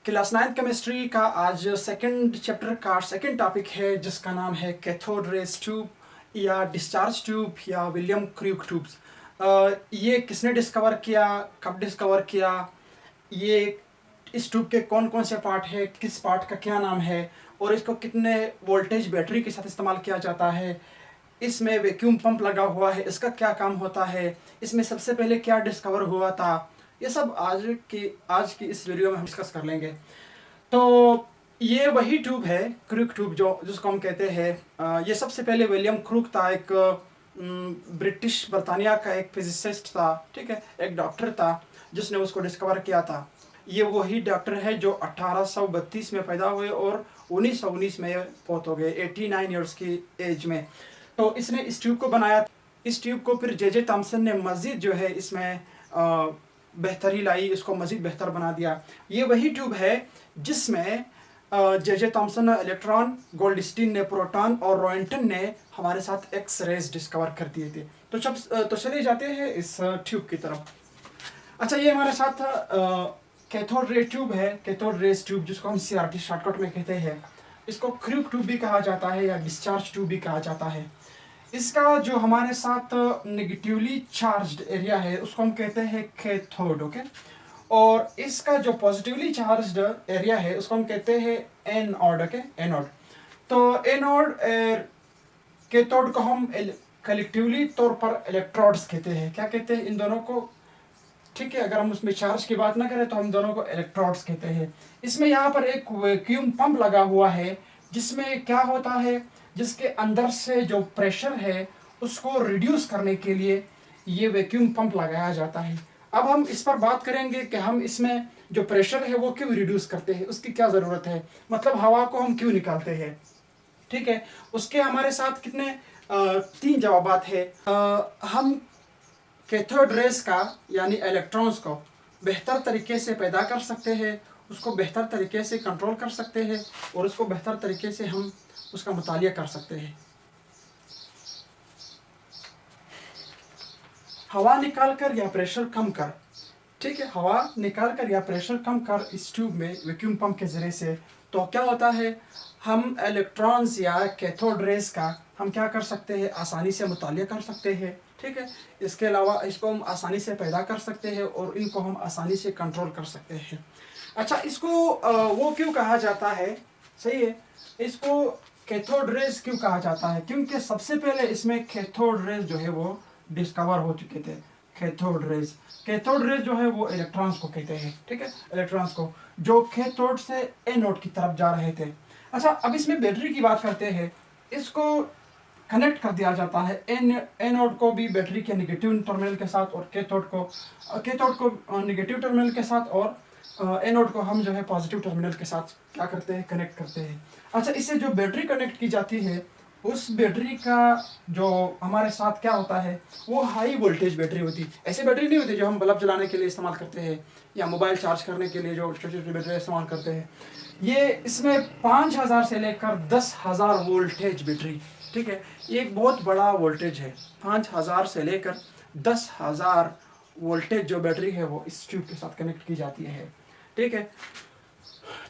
Class 9 chemistry का आज second chapter का सेकंड टॉपिक है जिसका नाम है कैथोड रेज ट्यूब या डिस्चार्ज ट्यूब या विलियम क्रूग ट्यूब्स। ये किसने डिस्कवर किया, कब डिस्कवर किया, ये इस ट्यूब के कौन कौन से पार्ट है, किस पार्ट का क्या नाम है और इसको कितने वोल्टेज बैटरी के साथ इस्तेमाल किया जाता है, इसमें वैक्यूम पंप लगा हुआ है, इसका क्या काम होता है, इसमें सबसे पहले क्या डिस्कवर हुआ था, ये सब आज की इस वीडियो में हम डिस्कस कर लेंगे। तो ये वही ट्यूब है क्रूग ट्यूब जिसको हम कहते हैं। ये सबसे पहले विलियम क्रूग था, एक ब्रिटिश बरतानिया का एक फिजिसिस्ट था, ठीक है, एक डॉक्टर था जिसने उसको डिस्कवर किया था। ये वही डॉक्टर है जो 1832 में पैदा हुए और 1919 में फौत हो गए 89 ईयर्स की एज में। तो इसने इस ट्यूब को बनाया। इस ट्यूब को फिर जे थॉमसन ने मज़ीद जो है इसमें बेहतरी लाई, इसको मज़ीद बेहतर बना दिया। ये वही ट्यूब है जिसमें जे थॉमसन ने इलेक्ट्रॉन, गोल्डस्टीन ने प्रोटॉन और रॉयंटन ने हमारे साथ एक्स रेज डिस्कवर कर दिए थे। तो चले जाते हैं इस ट्यूब की तरफ। अच्छा, ये हमारे साथ कैथोड रे ट्यूब है, कैथोड रेज ट्यूब जिसको हम CRT शॉर्टकट में कहते हैं। इसको क्रूग ट्यूब भी कहा जाता है या डिस्चार्ज ट्यूब भी कहा जाता है। इसका जो हमारे साथ नेगेटिवली चार्ज्ड एरिया है उसको हम कहते हैं कैथोड, ओके, और इसका जो पॉजिटिवली चार्ज्ड एरिया है उसको हम कहते हैं एनोड, ओके, एनोड। तो एनोड कैथोड को हम कलेक्टिवली तौर पर इलेक्ट्रोड्स कहते हैं। क्या कहते हैं इन दोनों को? ठीक है, अगर हम उसमें चार्ज की बात ना करें तो हम दोनों को इलेक्ट्रोड्स कहते हैं। इसमें यहाँ पर एक वैक्यूम पंप लगा हुआ है जिसमें क्या होता है, जिसके अंदर से जो प्रेशर है उसको रिड्यूस करने के लिए ये वैक्यूम पंप लगाया जाता है। अब हम इस पर बात करेंगे कि हम इसमें जो प्रेशर है वो क्यों रिड्यूस करते हैं, उसकी क्या ज़रूरत है, मतलब हवा को हम क्यों निकालते हैं। ठीक है, उसके हमारे साथ कितने 3 जवाबात है। हम कैथोड रेज का यानी इलेक्ट्रॉन्स को बेहतर तरीके से पैदा कर सकते हैं, उसको बेहतर तरीके से कंट्रोल कर सकते हैं और उसको बेहतर तरीके से हम उसका मुतालिया कर सकते हैं। हवा निकाल कर या प्रेशर कम कर, ठीक है, हवा निकाल कर या प्रेशर कम कर इस ट्यूब में वैक्यूम पंप के ज़रिए से, तो क्या होता है, हम इलेक्ट्रॉन्स या कैथोड रेज का हम क्या कर सकते हैं, आसानी से मुतालिया कर सकते हैं। ठीक है, इसके अलावा इसको हम आसानी से पैदा कर सकते हैं और इनको हम आसानी से कंट्रोल कर सकते हैं। अच्छा, इसको वो क्यों कहा जाता है, सही है, इसको कैथोड रेज क्यों कहा जाता है, क्योंकि सबसे पहले इसमें कैथोड रेज जो है वो डिस्कवर हो चुके थे। कैथोड रेज जो है वो इलेक्ट्रॉन्स को कहते हैं, ठीक है, इलेक्ट्रॉन्स को जो कैथोड से एनोड की तरफ जा रहे थे। अच्छा, अब इसमें बैटरी की बात करते हैं। इसको कनेक्ट कर दिया जाता है एनोड को भी बैटरी के नेगेटिव टर्मिनल के साथ और कैथोड को नेगेटिव टर्मिनल के साथ और एनोड को हम जो है पॉजिटिव टर्मिनल के साथ क्या करते हैं, कनेक्ट करते हैं। अच्छा, इससे जो बैटरी कनेक्ट की जाती है उस बैटरी का जो हमारे साथ क्या होता है वो हाई वोल्टेज बैटरी होती है। ऐसी बैटरी नहीं होती जो हम बल्ब जलाने के लिए इस्तेमाल करते हैं या मोबाइल चार्ज करने के लिए जो छोटी छोटी बैटरी इस्तेमाल करते हैं। ये इसमें 5000 से लेकर 10,000 वोल्टेज बैटरी, ठीक है, ये एक बहुत बड़ा वोल्टेज है। 5000 से लेकर 10,000 वोल्टेज जो बैटरी है वो इस ट्यूब के साथ कनेक्ट की जाती है। ठीक है,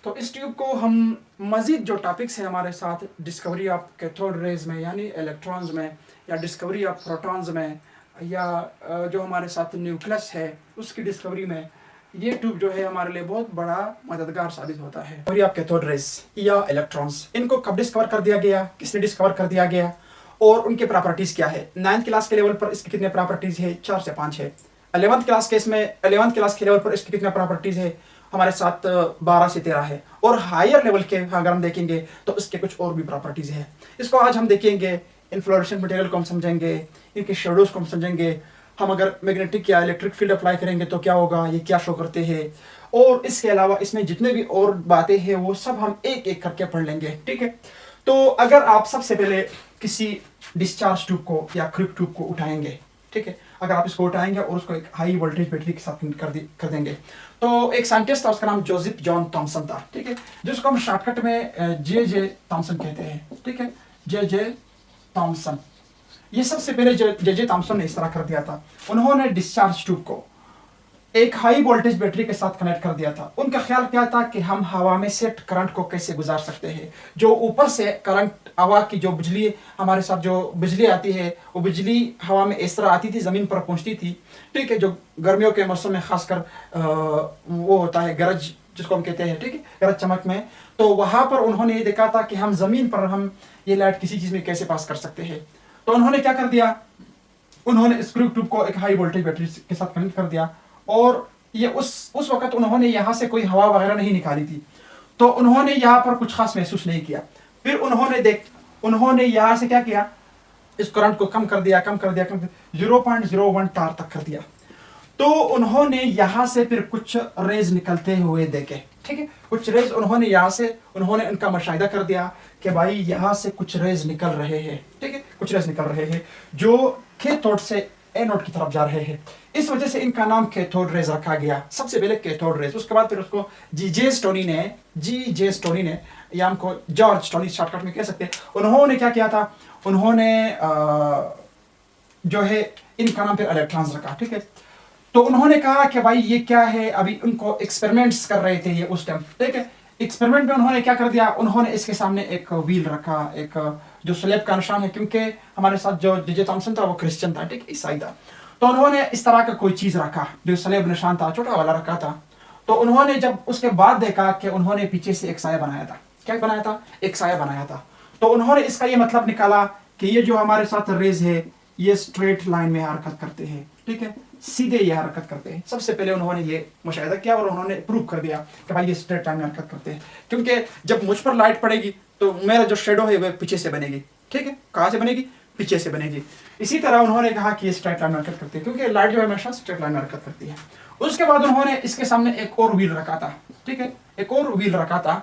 तो इस ट्यूब को हम मज़ीद जो टॉपिक्स है हमारे साथ डिस्कवरी ऑफ कैथोड रेज में यानी इलेक्ट्रॉन्स में, या डिस्कवरी ऑफ प्रोटॉन्स में, या जो हमारे साथ न्यूक्लियस है उसकी डिस्कवरी में, ये ट्यूब जो है हमारे लिए बहुत बड़ा मददगार साबित होता है। डिस्कवरी ऑफ कैथोड रेज या इलेक्ट्रॉन्स, इनको कब डिस्कवर कर दिया गया, किसने डिस्कवर कर दिया गया और उनके प्रॉपर्टीज़ क्या है। 9th क्लास के लेवल पर इसके कितने प्रॉपर्टीज़ है, 4 से 5 है। 11th क्लास के लेवल पर इसके कितने प्रॉपर्टीज़ है, हमारे साथ 12 से 13 है। और हायर लेवल के अगर हम देखेंगे तो इसके कुछ और भी प्रॉपर्टीज़ है। इसको आज हम देखेंगे, इन्फ्लोरेसेंट मटेरियल को हम समझेंगे, इनके शेडोज़ को हम समझेंगे। हम अगर मैग्नेटिक या इलेक्ट्रिक फील्ड अप्लाई करेंगे तो क्या होगा, ये क्या शो करते हैं, और इसके अलावा इसमें जितने भी और बातें हैं वो सब हम एक एक करके पढ़ लेंगे। ठीक है, तो अगर आप सबसे पहले किसी डिस्चार्ज ट्यूब को या क्रूग ट्यूब को उठाएंगे, ठीक है, अगर आप इसको उठाएंगे और उसको एक हाई वोल्टेज बैटरी के साथ कर देंगे, तो एक साइंटिस्ट था, उसका नाम जोसेफ जॉन थॉमसन था, ठीक है, जिसको हम शॉर्टकट में जे थॉमसन कहते हैं। ठीक है, जे थॉमसन, ये सबसे पहले जे थॉमसन ने इस तरह कर दिया था। उन्होंने डिस्चार्ज ट्यूब को एक हाई वोल्टेज बैटरी के साथ कनेक्ट कर दिया था। उनका ख्याल क्या था कि हम हवा में से करंट को कैसे गुजार सकते हैं। जो ऊपर से करंट, हवा की जो बिजली हमारे साथ जो बिजली आती है, वो बिजली हवा में इस तरह आती थी, ज़मीन पर पहुंचती थी, ठीक है, जो गर्मियों के मौसम में खासकर वो होता है गरज, जिसको हम कहते हैं, ठीक है, गरज चमक में। तो वहां पर उन्होंने ये देखा था कि हम ज़मीन पर हम ये लाइट किसी चीज़ में कैसे पास कर सकते हैं। तो उन्होंने क्या कर दिया, उन्होंने स्क्रू ट्यूब को एक हाई वोल्टेज बैटरी के साथ कनेक्ट कर दिया। और ये उस वक्त उन्होंने यहाँ से कोई हवा वगैरह नहीं निकाली थी, तो उन्होंने यहाँ पर कुछ खास महसूस नहीं किया। फिर उन्होंने यहाँ से क्या किया, इस करंट को कम कर दिया, 0.01 तार तक कर दिया। तो उन्होंने यहाँ से फिर कुछ रेज निकलते हुए देखे, ठीक है, कुछ रेज उन्होंने यहाँ से, उन्होंने उनका मुशाहिदा कर दिया कि भाई यहाँ से कुछ रेज निकल रहे हैं, ठीक है, कुछ रेज निकल रहे हैं जो कैथोड से एनोड की तरफ जा रहे हैं। इस वजह से इनका नाम कैथोड रेज रखा गया, सबसे पहले कैथोड रेज। उसके बाद फिर उसको जी जे स्टोनी ने या हमको जॉर्ज स्टोनी शॉर्टकट में कह सकते हैं, उन्होंने क्या किया था, उन्होंने जो है इनका नाम फिर इलेक्ट्रॉन्स रखा, ठीक है। तो उन्होंने कहा कि भाई ये क्या है, अभी उनको एक्सपेरिमेंट्स कर रहे थे ये उस टाइम, ठीक है। एक्सपेरिमेंट में उन्होंने क्या कर दिया, उन्होंने इसके सामने एक व्हील रखा, एक जो स्लेब का निशान है, क्योंकि हमारे साथ जो जे थॉमसन था वो क्रिश्चियन था, ठीक, ईसाई था। तो उन्होंने इस तरह का कोई चीज रखा जो स्लेब निशान था, छोटा वाला रखा था। तो उन्होंने जब उसके बाद देखा कि उन्होंने पीछे से एक साया बनाया था। क्या बनाया था? एक साया बनाया था। तो उन्होंने इसका ये मतलब निकाला कि ये जो हमारे साथ रेज है ये स्ट्रेट लाइन में हरकत करते हैं, ठीक है, सीधे ये हरकत करते हैं। सबसे पहले उन्होंने ये मुशाहिदा किया और उन्होंने प्रूव कर दिया कि भाई ये स्ट्रेट लाइन में हरकत करते हैं, क्योंकि जब मुझ पर लाइट पड़ेगी तो मेरा जो शेडो है वो पीछे से बनेगी, ठीक है। कहाँ से बनेगी? पीछे से बनेगी। इसी तरह उन्होंने कहा कि ये स्ट्रेट लाइन में हरकत करती है, क्योंकि लाइट जो है हमेशा स्ट्रेट लाइन में हरकत करती है। उसके बाद उन्होंने इसके सामने एक और व्हील रखा था, ठीक है, एक और व्हील रखा था।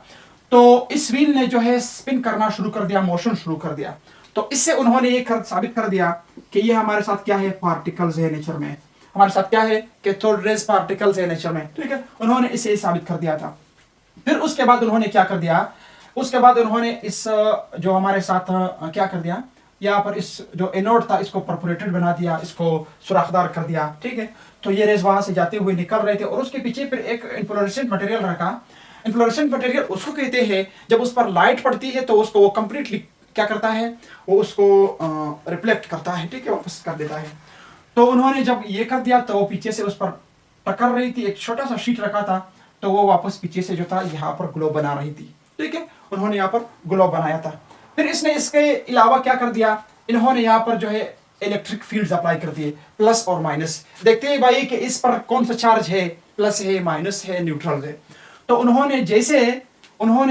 तो इस व्हील ने जो है स्पिन करना शुरू कर दिया, मोशन शुरू कर दिया। तो इससे उन्होंने ये साबित कर दिया कि ये हमारे साथ क्या है, पार्टिकल्स है नेचर में, हमारे साथ क्या है, कैथोड रेज पार्टिकल्स है नेचर में, ठीक है। उन्होंने इसे साबित कर दिया था। फिर उसके बाद उन्होंने क्या कर दिया, उसके बाद उन्होंने इस जो हमारे साथ क्या कर दिया, यहाँ पर इस जो एनोड था इसको परफोरेटेड बना दिया, इसको सुराखदार कर दिया, ठीक है। तो ये रेज वहां से जाते हुए निकल रहे थे और उसके पीछे फिर एक इन्फ्लोरेसेंट मटेरियल रखा। इन्फ्लोरेसेंट मटेरियल उसको कहते हैं जब उस पर लाइट पड़ती है तो उसको वो कंप्लीटली क्या करता है, वो उसको रिफ्लेक्ट करता है, ठीक है, वापस कर देता है। तो उन्होंने जब ये कर दिया तो वो पीछे से उस पर टकर रही थी, एक छोटा सा शीट रखा था, तो वो वापस पीछे से जो था यहाँ पर ग्लो बना रही थी, ठीक है। उन्होंने यहाँ पर ग्लो बनाया था। फिर इसने इसके अलावा क्या कर दिया, इन्होंने यहाँ पर जो है इलेक्ट्रिक फील्ड्स अप्लाई कर दिए, प्लस और माइनस। देखते हैं भाई कि इस पर कौन सा चार्ज है, प्लस है, माइनस है, न्यूट्रल है। तो उन्होंने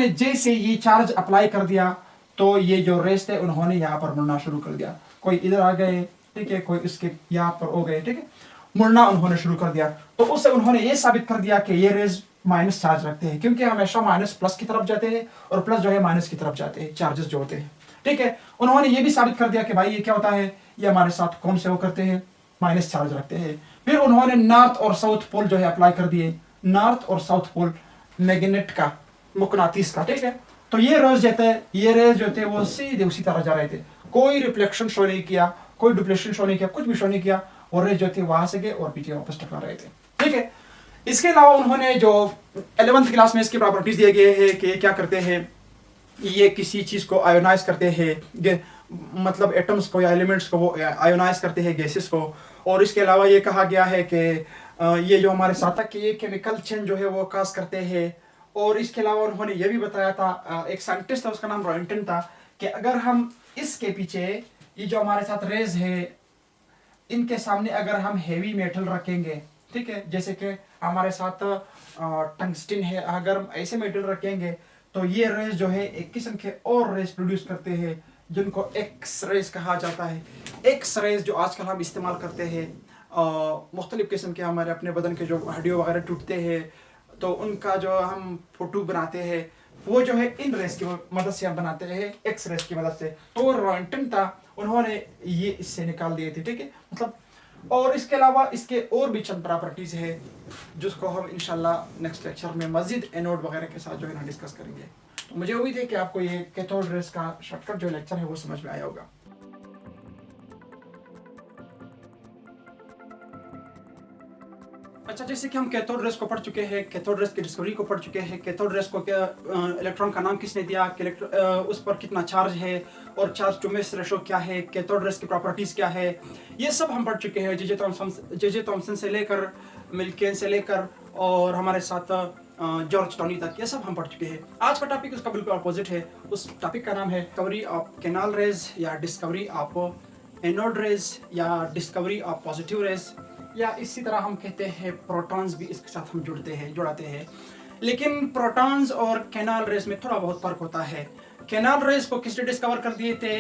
जैसे ये चार्ज अप्लाई कर दिया तो ये जो रेस थे उन्होंने यहाँ पर मुड़ना शुरू कर दिया। कोई इधर आ गए, ठीक है, कोई इसके यहाँ पर हो गए, ठीक है, मुड़ना उन्होंने शुरू कर दिया। तो उससे उन्होंने ये साबित कर दिया कि ये रेज माइनस चार्ज रखते हैं, क्योंकि हमेशा माइनस प्लस की तरफ जाते हैं और प्लस जो है माइनस की तरफ जाते हैं, चार्जेस जो होते हैं, ठीक है। उन्होंने ये भी साबित कर दिया कि भाई ये क्या होता है, ये हमारे साथ कौन से वो करते हैं, माइनस चार्ज रखते हैं। फिर उन्होंने नॉर्थ और साउथ पोल जो है अप्लाई कर दिए, नॉर्थ और साउथ पोल मैग्नेट का, मुकनातीस का, ठीक है। तो ये रेज जो थे वो सीधे उसी तरह जा रहे थे, कोई रिफ्लेक्शन शो नहीं किया, कोई डिप्लेशन शो नहीं किया, कुछ भी शो नहीं किया, और रेज जो थे वहां से गए और पीछे वापस टकरा रहे थे, ठीक है। इसके अलावा उन्होंने जो 11th क्लास में इसकी प्रॉपर्टीज दिए गए हैं कि क्या करते हैं, ये किसी चीज को आयोनाइज करते हैं, मतलब एटम्स को या एलिमेंट्स को वो आयोनाइज करते हैं, गैसेस को। और इसके अलावा ये कहा गया है कि ये जो हमारे साथ कि ये केमिकल चेंज जो है वो काज करते हैं। और इसके अलावा उन्होंने ये भी बताया था, एक साइंटिस्ट था उसका नाम रॉयंटन था, कि अगर हम इसके पीछे ये जो हमारे साथ रेज है इनके सामने अगर हम हेवी मेटल रखेंगे, ठीक है, जैसे कि हमारे साथ टंगस्टन है, अगर हम ऐसे मेटल रखेंगे तो ये रेज जो है एक किस्म के और रेज प्रोड्यूस करते हैं जिनको एक्स रेज कहा जाता है। एक्स रेज जो आजकल हम इस्तेमाल करते हैं, मुख्तलिफ किस्म के हमारे अपने बदन के जो हड्डियों वगैरह टूटते हैं तो उनका जो हम फोटो बनाते हैं वो जो है इन रेस की मदद से हम बनाते हैं, एक्स रेस की मदद से। तो रॉयंटन था, उन्होंने ये इससे निकाल दिए थे, ठीक है, मतलब। और इसके अलावा इसके और भी चंद प्रॉपर्टीज है जिसको हम इंशाल्लाह नेक्स्ट लेक्चर में मस्जिद एनोड वगैरह के साथ जो है ना डिस्कस करेंगे। तो मुझे उम्मीद है कि आपको ये कैथोड रेस का शॉर्टकट जो लेक्चर है वो समझ में आया होगा। अच्छा, जैसे कि हम कैथोड रेस को पढ़ चुके हैं, कैथोड रेस की डिस्कवरी को पढ़ चुके हैं, कैथोड रेस को क्या इलेक्ट्रॉन का नाम किसने दिया, उस पर कितना चार्ज है और चार्ज टू मास रेशो क्या है, कैथोड रेस की प्रॉपर्टीज़ क्या है, ये सब हम पढ़ चुके हैं। जे थॉमसन से लेकर मिल्केन से लेकर और हमारे साथ जॉर्ज टॉनी तक, ये सब हम पढ़ चुके हैं। आज का टॉपिक उसका बिल्कुल अपोजिट है। उस टॉपिक का नाम है डिस्कवरी ऑफ कैनाल रेज, या डिस्कवरी ऑफ एनोड रेज, या डिस्कवरी ऑफ पॉजिटिव रेज, या इसी तरह हम कहते हैं प्रोटॉन्स भी इसके साथ हम जुड़ाते हैं। लेकिन प्रोटॉन्स और कैनाल रेस में थोड़ा बहुत फर्क होता है। कैनाल रेस को किसने डिस्कवर कर दिए थे?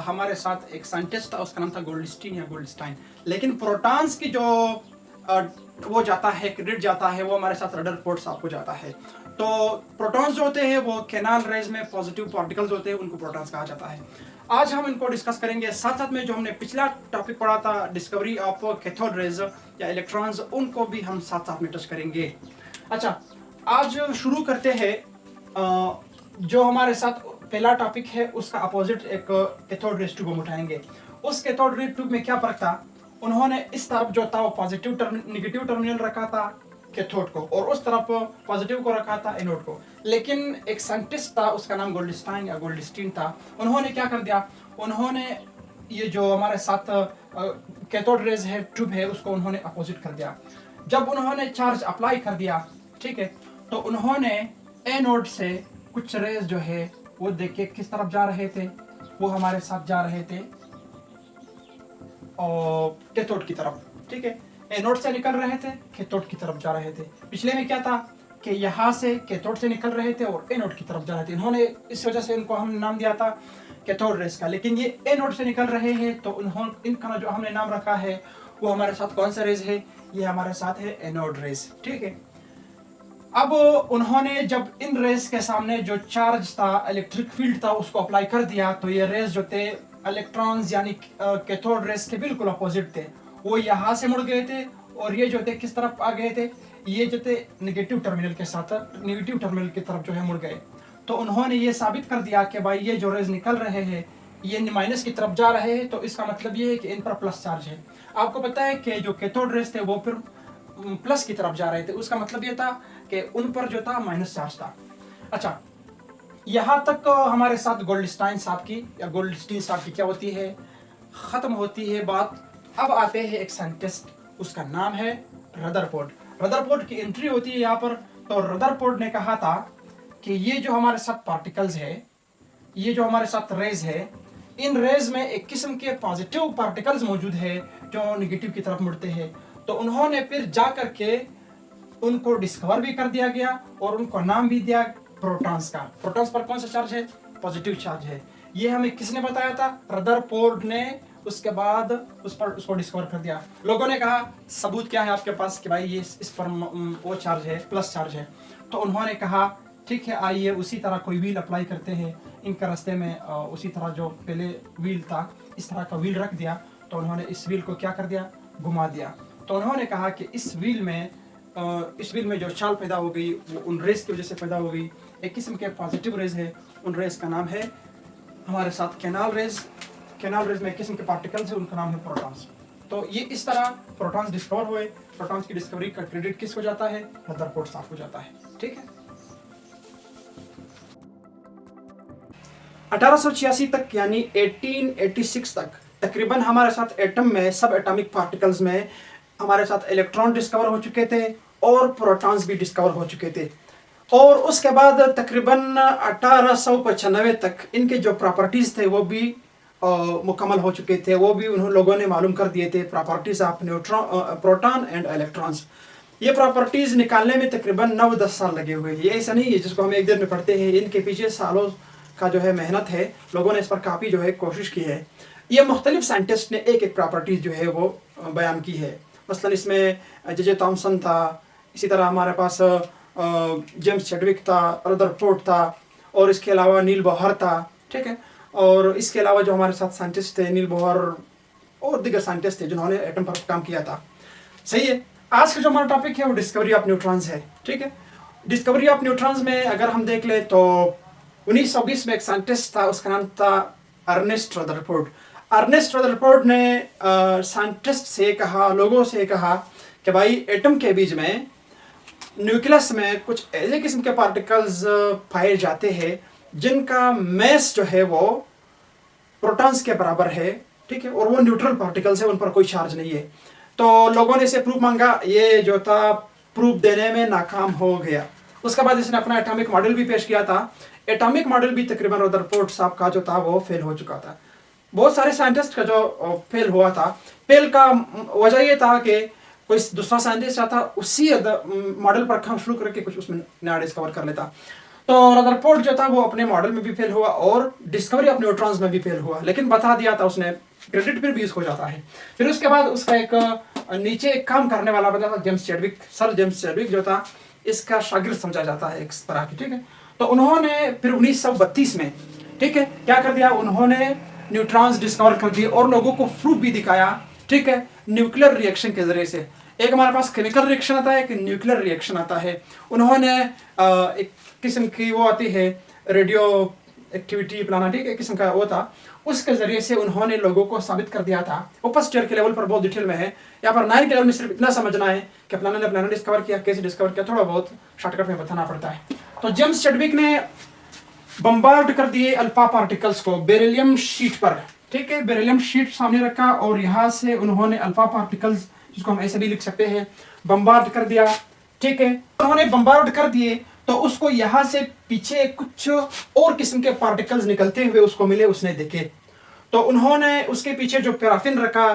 हमारे साथ एक साइंटिस्ट था, उसका नाम था गोल्डस्टीन या गोल्डस्टाइन। लेकिन प्रोटॉन्स की जो वो जाता है, क्रेडिट जाता है, वो हमारे साथ रदरफोर्ड साहब को जाता है। तो प्रोटॉन्स जो होते हैं वो कैनाल रेस में पॉजिटिव पार्टिकल्स होते हैं, उनको प्रोटॉन्स कहा जाता है। आज हम इनको डिस्कस करेंगे। साथ साथ में जो हमने पिछला टॉपिक पढ़ा था डिस्कवरी ऑफ कैथोड रेज या इलेक्ट्रॉन्स, उनको भी हम साथ साथ में टच करेंगे। अच्छा, आज शुरू करते हैं। जो हमारे साथ पहला टॉपिक है उसका अपोजिट एक कैथोड रेज ट्यूब हम उठाएंगे। उस कैथोड रेज ट्यूब में क्या फर्क था? उन्होंने इस तरफ जो था वो नेगेटिव टर्मिनल रखा था कैथोड को, और उस तरफ पॉजिटिव को रखा था एनोड को। लेकिन एक साइंटिस्ट था, उसका नाम गोल्डस्टाइन या गोल्डस्टीन था। उन्होंने क्या कर दिया? उन्होंने ये जो हमारे साथ कैथोड रेज है, ट्यूब है, उसको उन्होंने अपोजिट कर दिया। जब उन्होंने चार्ज अप्लाई कर दिया, ठीक है, तो उन्होंने एनोड से कुछ रेज जो है वो देखिए किस तरफ जा रहे थे, वो हमारे साथ जा रहे थे और कैथोड की तरफ, ठीक है। एनोड से निकल रहे थे, कैथोड की तरफ जा रहे थे। पिछले में क्या था कि यहाँ से कैथोड से निकल रहे थे और एनोड की तरफ जा रहे थे। इन्होंने इस वजह से इनको हम नाम दिया था कैथोड रेस का। लेकिन ये एनोड से निकल रहे हैं तो उन्होंने इनका जो हमने नाम रखा है वो हमारे साथ कौन सा रेज है? ये हमारे साथ है एनोड रेस, ठीक है। अब उन्होंने जब इन रेस के सामने जो चार्ज था, इलेक्ट्रिक फील्ड था, उसको अप्लाई कर दिया, तो ये रेस जो थे इलेक्ट्रॉन्स यानी कैथोड रेस के बिल्कुल अपोजिट थे। वो यहाँ से मुड़ गए थे और ये जो थे किस तरफ आ गए थे? ये जो थे नेगेटिव टर्मिनल के साथ, नेगेटिव टर्मिनल की तरफ जो है मुड़ गए। तो उन्होंने ये साबित कर दिया कि भाई ये जो रेज निकल रहे हैं ये माइनस की तरफ जा रहे हैं, तो इसका मतलब ये है कि इन पर प्लस चार्ज है। आपको पता है कि जो कैथोड रेज थे वो फिर प्लस की तरफ जा रहे थे, उसका मतलब ये था कि उन पर जो था माइनस चार्ज था। अच्छा, यहाँ तक हमारे साथ गोल्डस्टाइन साहब की या गोल्डस्टीन साहब की क्या होती है, खत्म होती है बात। अब आते हैं एक साइंटिस्ट, उसका नाम है रदरफोर्ड। रदरफोर्ड की एंट्री होती है यहाँ पर। तो रदरफोर्ड ने कहा था कि ये जो हमारे साथ पार्टिकल्स है, ये जो हमारे साथ रेज है, इन रेज में एक किस्म के पॉजिटिव पार्टिकल्स मौजूद है जो नेगेटिव की तरफ मुड़ते हैं। तो उन्होंने फिर जा करके उनको डिस्कवर भी कर दिया गया और उनको नाम भी दिया प्रोटॉन्स का। प्रोटॉन्स पर कौन सा चार्ज है? पॉजिटिव चार्ज है। ये हमें किसने बताया था? रदरफोर्ड ने। उसके बाद उसको डिस्कवर कर दिया। लोगों ने कहा सबूत क्या है आपके पास कि भाई ये इस पर वो चार्ज है, प्लस चार्ज है। तो उन्होंने कहा ठीक है, आइए उसी तरह कोई व्हील अप्लाई करते हैं इनके रास्ते में। उसी तरह जो पहले व्हील था, इस तरह का व्हील रख दिया। तो उन्होंने इस व्हील को क्या कर दिया? घुमा दिया। तो उन्होंने कहा कि इस व्हील में जो चाल पैदा हो गई वो उन रेस की वजह से पैदा हो गई। एक किस्म के पॉजिटिव रेज है, उन रेस का नाम है हमारे साथ कैनाल रेज। कैनाल रेज में एक किस्म के पार्टिकल्स है, उनका नाम है प्रोटॉन्स। तो ये इस तरह प्रोटॉन्स डिस्कवर हुए। प्रोटॉन्स की डिस्कवरी का क्रेडिट किसको जाता है? रदरफोर्ड साहब को जाता है, ठीक है। 1886 तक यानी 1886 तक तकरीबन हमारे साथ एटम में, सब एटॉमिक पार्टिकल्स में हमारे साथ इलेक्ट्रॉन डिस्कवर हो चुके थे और प्रोटॉन्स भी डिस्कवर हो चुके थे। और उसके बाद तकरीबन 1895 तक इनके जो प्रॉपर्टीज थे वो भी मुकम्मल हो चुके थे। वो भी उन लोगों ने मालूम कर दिए थे, properties of proton and electrons. ये प्रॉपर्टीज निकालने में तकरीबन 9-10 साल लगे हुए। ये ऐसा नहीं है जिसको हम एक दिन में पढ़ते हैं। इनके पीछे सालों का जो है मेहनत है, लोगों ने इस पर काफ़ी जो है कोशिश की है। ये मुख्तलिफ साइंटिस्ट ने एक एक प्रॉपर्टीज जो है वो बयान की है। मसलन इसमें जे थॉमसन था, इसी तरह हमारे पास जेम्स चैडविक था, रदरफोर्ड था, और इसके अलावा नील बोहर था, ठीक है। और इसके अलावा जो हमारे साथ साइंटिस्ट थे, नील बोहर और दीगर साइंटिस्ट थे जिन्होंने एटम पर काम किया था। सही है। आज का जो हमारा टॉपिक है वो डिस्कवरी ऑफ न्यूट्रॉन्स है, ठीक है। डिस्कवरी ऑफ न्यूट्रॉन्स में अगर हम देख ले तो 1920 में एक साइंटिस्ट था, उसका नाम था अर्नेस्ट रदरफोर्ड। अर्नेस्ट रदरफोर्ड ने साइंटिस्ट से कहा, लोगों से कहा कि भाई एटम के बीच में न्यूक्लियस में कुछ ऐसे किस्म के पार्टिकल्स पाए जाते हैं जिनका मैस जो है वो प्रोटॉन्स के बराबर है, ठीक है, और वो न्यूट्रल पार्टिकल्स है, उन पर कोई चार्ज नहीं है। तो लोगों ने इसे प्रूफ मांगा, ये जो था प्रूफ देने में नाकाम हो गया। उसके बाद इसने अपना एटॉमिक मॉडल भी पेश किया था। एटॉमिक मॉडल भी तकरीबन रदरफोर्ड साहब का जो था वो फेल हो चुका था। बहुत सारे साइंटिस्ट का जो फेल हुआ था, फेल का वजह ये था कि कोई दूसरा साइंटिस्ट आता उसी मॉडल पर काम शुरू करके कुछ उसमें नया डिस्कवर कर लेता। तो रदरफोर्ड जो था वो अपने मॉडल में भी फेल हुआ और डिस्कवरी ऑफ न्यूट्रॉन्स में भी फेल हुआ, लेकिन बता दिया था उसने, क्रेडिट फिर भी उसको जाता है। फिर उसके बाद उसका एक नीचे एक काम करने वाला बना था James Chadwick, sir James Chadwick जो था इसका शागिर्द समझा जाता है एक तरह की, ठीक है। तो उन्होंने फिर 1932 में, ठीक है, क्या कर दिया, उन्होंने न्यूट्रॉन्स डिस्कवर कर दिए और लोगों को प्रूफ भी दिखाया, ठीक है, न्यूक्लियर रिएक्शन के जरिए से। एक हमारे पास केमिकल रिएक्शन आता है, एक न्यूक्लियर रिएक्शन आता है। उन्होंने एक किस्म की वो आती है रेडियो एक्टिविटी प्लाना, ठीक है, किस्म का वो था, उसके जरिए से उन्होंने लोगों को साबित कर दिया था। वो फर्स्ट ईयर के लेवल पर बहुत डिटेल में है, यहाँ पर 9 के लेवल में सिर्फ इतना समझना है कि प्लानर ने प्लानर डिस्कवर किया, कैसे डिस्कवर किया, थोड़ा बहुत शॉर्टकट में बताना पड़ता है। तो जेम्स चैडविक ने बम्बार्ड कर दिए अल्फा पार्टिकल्स को बेरिलियम शीट पर, ठीक है, बेरिलियम शीट सामने रखा और यहाँ से उन्होंने अल्फा पार्टिकल्स, जिसको हम ऐसे भी लिख सकते हैं, बम्बार्ड कर दिया, ठीक है। उन्होंने बम्बार्ड कर दिए तो उसको यहाँ से पीछे कुछ और किस्म के पार्टिकल्स निकलते हुए उसको मिले, उसने देखे। तो उन्होंने उसके पीछे जो पैराफिन रखा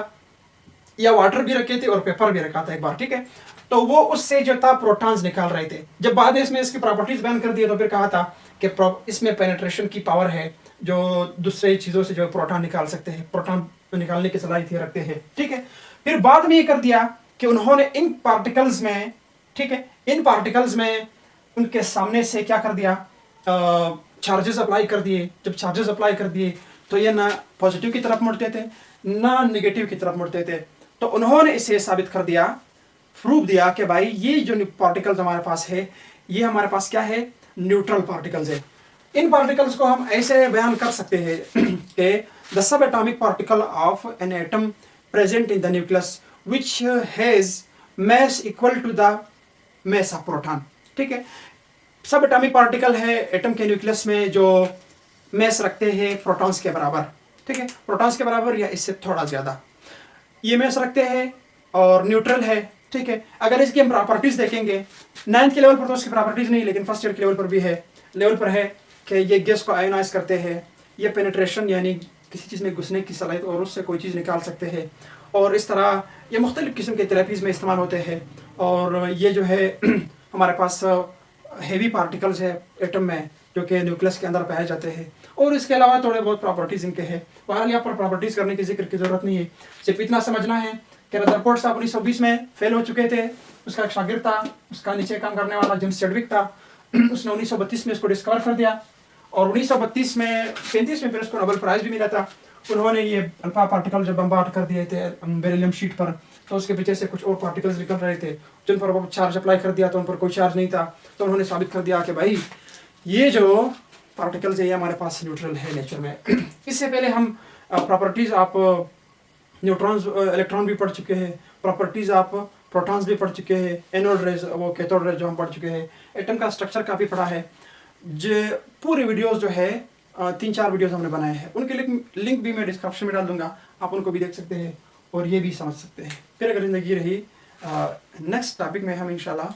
या वाटर भी रखे थे और पेपर भी रखा था एक बार, ठीक है। तो वो उससे जो था प्रोटॉन्स निकाल रहे थे। जब बाद में इसमें इसकी प्रॉपर्टीज बयान कर दिए तो फिर कहा था कि इसमें पेनिट्रेशन की पावर है, जो दूसरे चीज़ों से जो प्रोटॉन निकाल सकते हैं, प्रोटॉन निकालने की सलाहियत रखते हैं, ठीक है। फिर बाद में ये कर दिया कि उन्होंने इन पार्टिकल्स में, ठीक है, इन पार्टिकल्स में उनके सामने से क्या कर दिया, चार्जेस अप्लाई कर दिए। जब चार्जेस अप्लाई कर दिए तो ये ना पॉजिटिव की तरफ मुड़ते थे ना नेगेटिव की तरफ मुड़ते थे। तो उन्होंने इसे साबित कर दिया, प्रूफ दिया कि भाई ये जो पार्टिकल्स हमारे पास है, ये हमारे पास क्या है, न्यूट्रल पार्टिकल्स है। इन पार्टिकल्स को हम ऐसे बयान कर सकते हैं कि the subatomic particle of an atom present in the nucleus which has mass equal to the mass of proton, ठीक है। सब एटॉमिक पार्टिकल है एटम के न्यूक्लियस में जो मैस रखते हैं प्रोटॉन्स के बराबर, ठीक है, प्रोटॉन्स के बराबर या इससे थोड़ा ज़्यादा ये मैस रखते हैं और न्यूट्रल है, ठीक है। अगर इसकी हम प्रॉपर्टीज़ देखेंगे, 9th के लेवल पर तो उसकी प्रॉपर्टीज़ नहीं, लेकिन फर्स्ट ईयर के लेवल पर भी है, लेवल पर है कि ये गैस को आयोनाइज करते हैं, ये पेनिट्रेशन यानी किसी चीज़ में घुसने की सलाहियत और उससे कोई चीज़ निकाल सकते हैं, और इस तरह ये मुख्तलिफ़ किस्म के थेरेपीज़ में इस्तेमाल होते हैं। और ये जो है हमारे पास हेवी पार्टिकल्स है एटम में जो कि न्यूक्लियस के अंदर पाए जाते हैं, और इसके अलावा थोड़े बहुत प्रॉपर्टीज़ इनके हैं। बहरहाल यहाँ पर प्रॉपर्टीज़ करने की जिक्र की ज़रूरत नहीं है, सिर्फ इतना समझना है कि रदरफोर्ड साहब 1920 में फेल हो चुके थे, उसका एक शागिर्द था, उसका नीचे काम करने वाला जेम्स चैडविक था, उसने 1932 में इसको डिस्कवर कर दिया और 1932 में 35 में फिर उसको नोबेल प्राइज़ भी मिला था। उन्होंने ये अल्फा पार्टिकल जब बम्बार्ड कर दिए थे बेरिलियम शीट पर, तो उसके पीछे से कुछ और पार्टिकल्स निकल रहे थे जिन पर वो चार्ज अप्लाई कर दिया तो उन पर कोई चार्ज नहीं था। तो उन्होंने साबित कर दिया कि भाई ये जो पार्टिकल्स है ये हमारे पास न्यूट्रल है नेचर में। इससे पहले हम प्रॉपर्टीज़ आप न्यूट्रॉन्स इलेक्ट्रॉन भी पढ़ चुके हैं, प्रॉपर्टीज़ आप प्रोटॉन्स भी पढ़ चुके हैं, एनोड रेज वो कैथोड रेज जो हम पढ़ चुके हैं, एटम का स्ट्रक्चर काफ़ी पढ़ा है। जो पूरी वीडियोस जो है 3-4 वीडियोस हमने बनाए हैं, उनके लिंक भी मैं डिस्क्रिप्शन में डाल दूंगा, आप उनको भी देख सकते हैं और ये भी समझ सकते हैं। फिर अगर ज़िंदगी रही नेक्स्ट टॉपिक में हम इंशाल्लाह